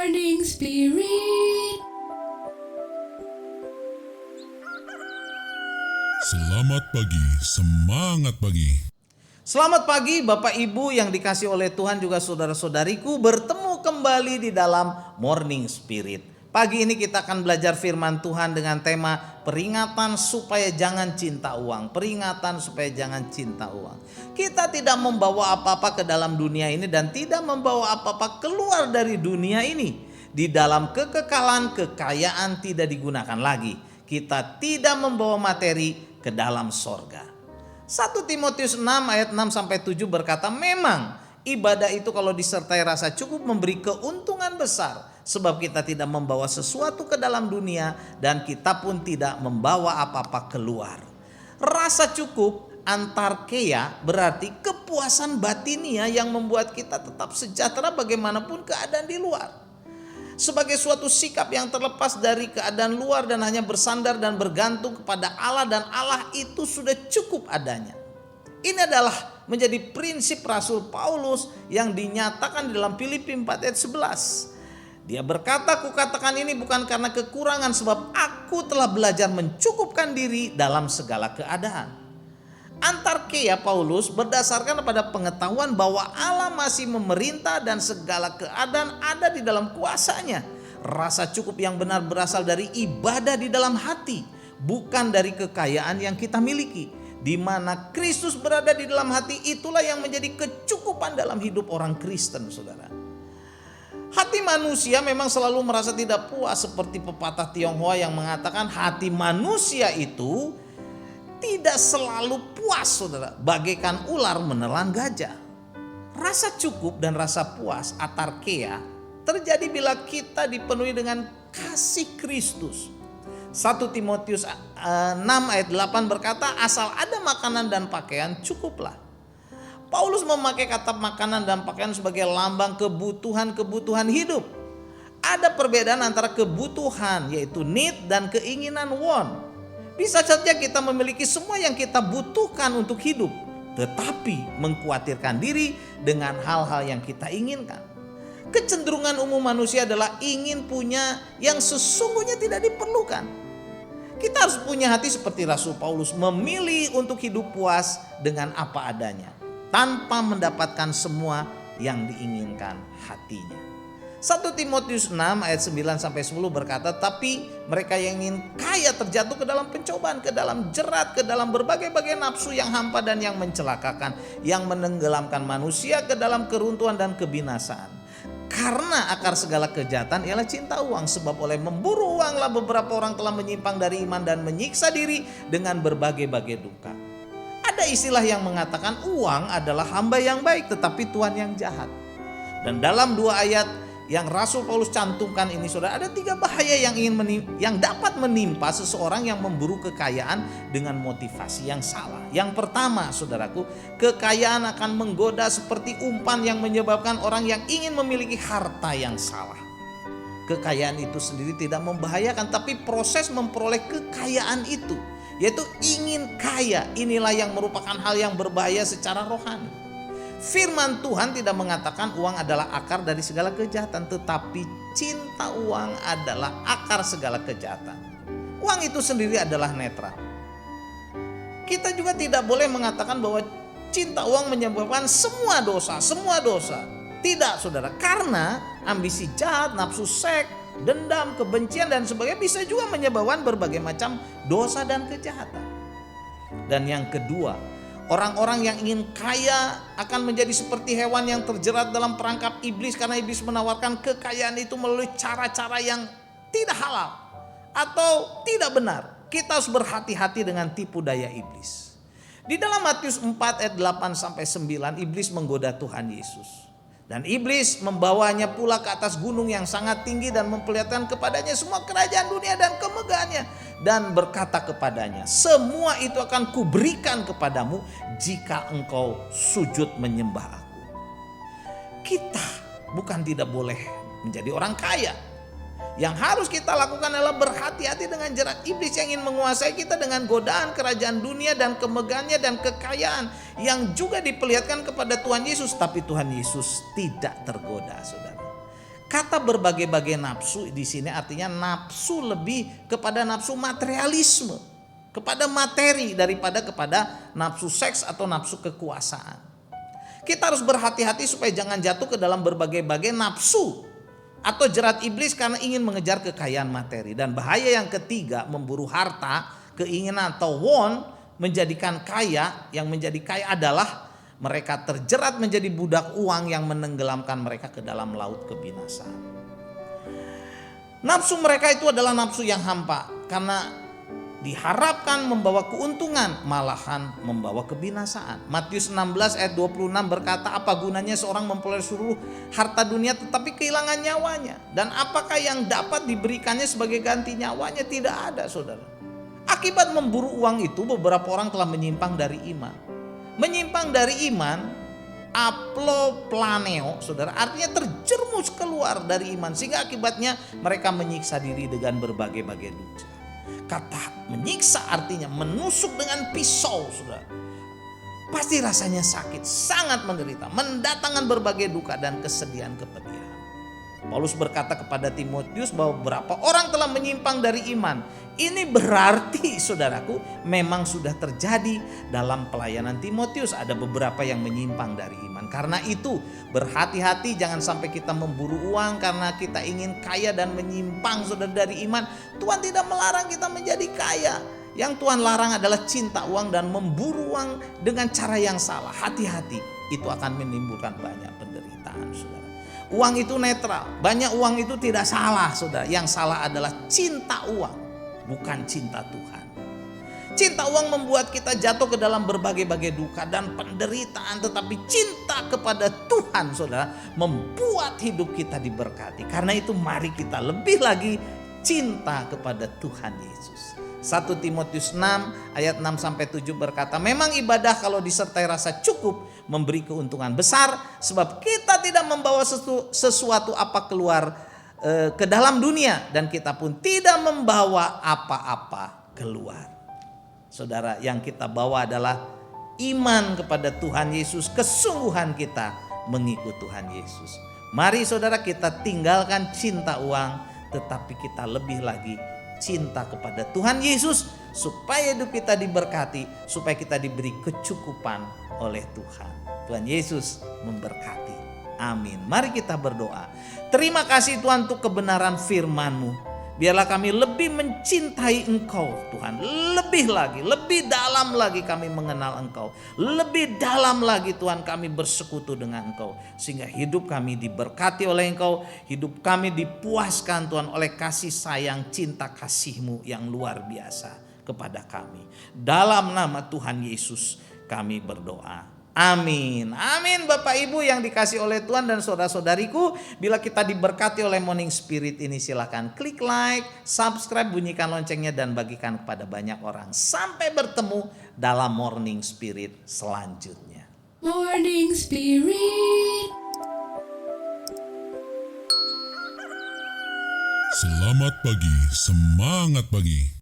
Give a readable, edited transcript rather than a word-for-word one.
Morning Spirit. Selamat pagi, semangat pagi. Selamat pagi Bapak Ibu yang dikasih oleh Tuhan, juga saudara-saudariku, bertemu kembali di dalam Morning Spirit. Pagi ini kita akan belajar firman Tuhan dengan tema peringatan supaya jangan cinta uang. Peringatan supaya jangan cinta uang. Kita tidak membawa apa-apa ke dalam dunia ini dan tidak membawa apa-apa keluar dari dunia ini. Di dalam kekekalan, kekayaan tidak digunakan lagi. Kita tidak membawa materi ke dalam sorga. 1 Timotius 6 ayat 6-7 berkata, memang ibadah itu kalau disertai rasa cukup memberi keuntungan besar. Sebab kita tidak membawa sesuatu ke dalam dunia dan kita pun tidak membawa apa-apa keluar. Rasa cukup antarkeia berarti kepuasan batinia yang membuat kita tetap sejahtera bagaimanapun keadaan di luar. Sebagai suatu sikap yang terlepas dari keadaan luar dan hanya bersandar dan bergantung kepada Allah, dan Allah itu sudah cukup adanya. Ini adalah menjadi prinsip Rasul Paulus yang dinyatakan di dalam Filipi 4 ayat 11. Dia berkata, kukatakan ini bukan karena kekurangan, sebab aku telah belajar mencukupkan diri dalam segala keadaan. Antarkeia Paulus berdasarkan pada pengetahuan bahwa Allah masih memerintah dan segala keadaan ada di dalam kuasanya. Rasa cukup yang benar berasal dari ibadah di dalam hati, bukan dari kekayaan yang kita miliki. Di mana Kristus berada di dalam hati, itulah yang menjadi kecukupan dalam hidup orang Kristen, saudara. Hati manusia memang selalu merasa tidak puas, seperti pepatah Tionghoa yang mengatakan hati manusia itu tidak selalu puas, saudara, bagaikan ular menelan gajah. Rasa cukup dan rasa puas atarkeia terjadi bila kita dipenuhi dengan kasih Kristus. 1 Timotius 6 ayat 8 berkata, asal ada makanan dan pakaian cukuplah. Paulus memakai kata makanan dan pakaian sebagai lambang kebutuhan-kebutuhan hidup. Ada perbedaan antara kebutuhan yaitu need dan keinginan want. Bisa saja kita memiliki semua yang kita butuhkan untuk hidup, tetapi mengkhawatirkan diri dengan hal-hal yang kita inginkan. Kecenderungan umum manusia adalah ingin punya yang sesungguhnya tidak diperlukan. Kita harus punya hati seperti Rasul Paulus, memilih untuk hidup puas dengan apa adanya, tanpa mendapatkan semua yang diinginkan hatinya. 1 Timotius 6 ayat 9-10 berkata, tapi mereka yang ingin kaya terjatuh ke dalam pencobaan, ke dalam jerat, ke dalam berbagai-bagai nafsu yang hampa dan yang mencelakakan, yang menenggelamkan manusia ke dalam keruntuhan dan kebinasaan. Karena akar segala kejahatan ialah cinta uang, sebab oleh memburu uanglah beberapa orang telah menyimpang dari iman dan menyiksa diri dengan berbagai-bagai duka. Ada istilah yang mengatakan uang adalah hamba yang baik tetapi Tuhan yang jahat. Dan dalam 2 ayat yang Rasul Paulus cantumkan ini, saudara, ada 3 bahaya yang dapat menimpa seseorang yang memburu kekayaan dengan motivasi yang salah. Yang pertama, saudaraku, kekayaan akan menggoda seperti umpan yang menyebabkan orang yang ingin memiliki harta yang salah. Kekayaan itu sendiri tidak membahayakan, tapi proses memperoleh kekayaan itu, yaitu ingin kaya, inilah yang merupakan hal yang berbahaya secara rohani. Firman Tuhan tidak mengatakan uang adalah akar dari segala kejahatan, tetapi cinta uang adalah akar segala kejahatan. Uang itu sendiri adalah netral. Kita juga tidak boleh mengatakan bahwa cinta uang menyebabkan semua dosa. Tidak, saudara, karena ambisi jahat, nafsu seks, dendam, kebencian dan sebagainya bisa juga menyebabkan berbagai macam dosa dan kejahatan. Dan yang kedua, orang-orang yang ingin kaya akan menjadi seperti hewan yang terjerat dalam perangkap iblis, karena iblis menawarkan kekayaan itu melalui cara-cara yang tidak halal atau tidak benar. Kita harus berhati-hati dengan tipu daya iblis. Di dalam Matius 4 ayat 8-9 iblis menggoda Tuhan Yesus. Dan iblis membawanya pula ke atas gunung yang sangat tinggi dan memperlihatkan kepadanya semua kerajaan dunia dan kemegahannya. Dan berkata kepadanya, semua itu akan kuberikan kepadamu jika engkau sujud menyembah aku. Kita bukan tidak boleh menjadi orang kaya. Yang harus kita lakukan adalah berhati-hati dengan jerat iblis yang ingin menguasai kita dengan godaan kerajaan dunia dan kemegahannya dan kekayaan yang juga diperlihatkan kepada Tuhan Yesus. Tapi Tuhan Yesus tidak tergoda, saudara. Kata berbagai-bagai nafsu di sini artinya nafsu lebih kepada nafsu materialisme, kepada materi daripada kepada nafsu seks atau nafsu kekuasaan. Kita harus berhati-hati supaya jangan jatuh ke dalam berbagai-bagai nafsu atau jerat iblis karena ingin mengejar kekayaan materi. Dan bahaya yang ketiga, memburu harta, keinginan atau want menjadikan kaya. Yang menjadi kaya adalah mereka terjerat menjadi budak uang yang menenggelamkan mereka ke dalam laut kebinasaan. Nafsu mereka itu adalah nafsu yang hampa karena diharapkan membawa keuntungan, malahan membawa kebinasaan. Matius 16 ayat 26 berkata, apa gunanya seorang memperoleh seluruh harta dunia tetapi kehilangan nyawanya? Dan apakah yang dapat diberikannya sebagai ganti nyawanya? Tidak ada, saudara. Akibat memburu uang itu beberapa orang telah menyimpang dari iman. Menyimpang dari iman, aploplaneo, saudara, artinya terjerumus keluar dari iman. Sehingga akibatnya mereka menyiksa diri dengan berbagai-bagai dosa. Kata menyiksa artinya menusuk dengan pisau, saudara. Pasti rasanya sakit, sangat menderita, mendatangkan berbagai duka dan kesedihan kepedihan. Paulus berkata kepada Timotius bahwa beberapa orang telah menyimpang dari iman. Ini berarti, saudaraku, memang sudah terjadi dalam pelayanan Timotius. Ada beberapa yang menyimpang dari iman. Karena itu berhati-hati, jangan sampai kita memburu uang karena kita ingin kaya dan menyimpang, saudara, dari iman. Tuhan tidak melarang kita menjadi kaya. Yang Tuhan larang adalah cinta uang dan memburu uang dengan cara yang salah. Hati-hati, itu akan menimbulkan banyak penderitaan, saudara. Uang itu netral, banyak uang itu tidak salah, saudara. Yang salah adalah cinta uang, bukan cinta Tuhan. Cinta uang membuat kita jatuh ke dalam berbagai-bagai duka dan penderitaan. Tetapi cinta kepada Tuhan, saudara, membuat hidup kita diberkati. Karena itu mari kita lebih lagi cinta kepada Tuhan Yesus. 1 Timotius 6 ayat 6-7 berkata, memang ibadah kalau disertai rasa cukup memberi keuntungan besar, sebab kita tidak membawa sesuatu apa keluar ke dalam dunia, dan kita pun tidak membawa apa-apa keluar. Saudara, yang kita bawa adalah iman kepada Tuhan Yesus, kesungguhan kita mengikut Tuhan Yesus. Mari saudara, kita tinggalkan cinta uang, tetapi kita lebih lagi cinta kepada Tuhan Yesus, supaya hidup kita diberkati, supaya kita diberi kecukupan oleh Tuhan. Tuhan Yesus memberkati. Amin. Mari kita berdoa. Terima kasih Tuhan untuk kebenaran firman-Mu. Biarlah kami lebih mencintai Engkau, Tuhan. Lebih lagi, lebih dalam lagi kami mengenal Engkau. Lebih dalam lagi Tuhan kami bersekutu dengan Engkau. Sehingga hidup kami diberkati oleh Engkau. Hidup kami dipuaskan Tuhan oleh kasih sayang, cinta kasih-Mu yang luar biasa kepada kami. Dalam nama Tuhan Yesus kami berdoa. Amin. Amin Bapak Ibu yang dikasih oleh Tuhan dan saudara-saudariku. Bila kita diberkati oleh Morning Spirit ini, silakan klik like, subscribe, bunyikan loncengnya dan bagikan kepada banyak orang. Sampai bertemu dalam Morning Spirit selanjutnya. Morning Spirit. Selamat pagi, semangat pagi.